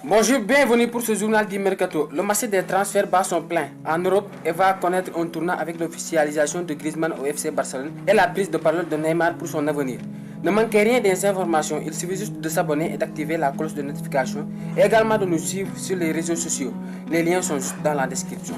Bonjour, bienvenue pour ce journal du Mercato. Le marché des transferts bat son plein en Europe et va connaître un tournant avec l'officialisation de Griezmann au FC Barcelone et la prise de parole de Neymar pour son avenir. Ne manquez rien des informations, il suffit juste de s'abonner et d'activer la cloche de notification et également de nous suivre sur les réseaux sociaux. Les liens sont juste dans la description.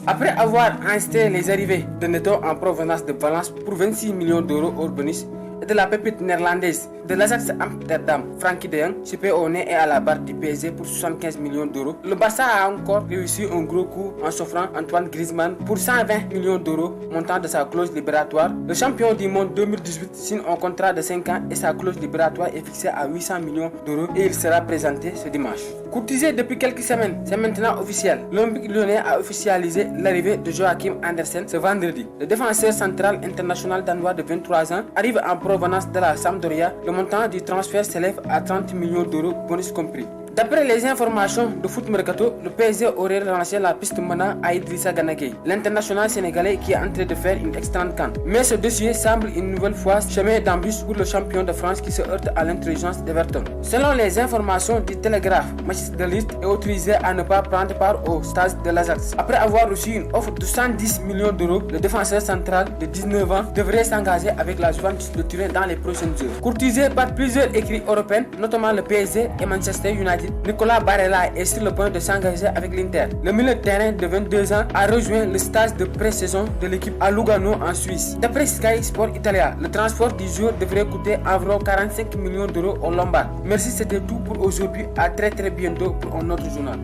Après avoir insté les arrivées de Neto en provenance de Valence pour 26 millions d'euros hors bonus et de la pépite néerlandaise de l'Ajax Amsterdam, Frenkie de Jong, chipé au nez et à la barre du PSG pour 75 millions d'euros, le Barça a encore réussi un gros coup en s'offrant Antoine Griezmann pour 120 millions d'euros, montant de sa clause libératoire. Le champion du monde 2018 signe un contrat de 5 ans et sa clause libératoire est fixée à 800 millions d'euros et il sera présenté ce dimanche. Courtisé depuis quelques semaines, c'est maintenant officiel. L'Olympique Lyonnais a officialisé l'arrivée de Joachim Andersen ce vendredi. Le défenseur central international danois de 23 ans arrive en provenance de la Sampdoria. Le montant du transfert s'élève à 30 millions d'euros, bonus compris. D'après les informations de Foot Mercato, le PSG aurait relancé la piste menant à Idrissa Gana Gueye, l'international sénégalais qui est en train de faire une excellente CAN. Mais ce dossier semble une nouvelle fois chemin d'embûche pour le champion de France qui se heurte à l'intelligence d'Everton. Selon les informations du Télégraphe, Mathis de Ligt est autorisé à ne pas prendre part au stage de l'Ajax. Après avoir reçu une offre de 110 millions d'euros, le défenseur central de 19 ans devrait s'engager avec la Juventus de Turin dans les prochaines heures. Courtisé par plusieurs écrits européens, notamment le PSG et Manchester United, Nicolas Barella est sur le point de s'engager avec l'Inter. Le milieu de terrain de 22 ans a rejoint le stage de pré-saison de l'équipe à Lugano en Suisse. D'après Sky Sport Italia, le transport du joueur devrait coûter environ 45 millions d'euros au Lombard. Merci, c'était tout pour aujourd'hui. À très bientôt pour un autre journal.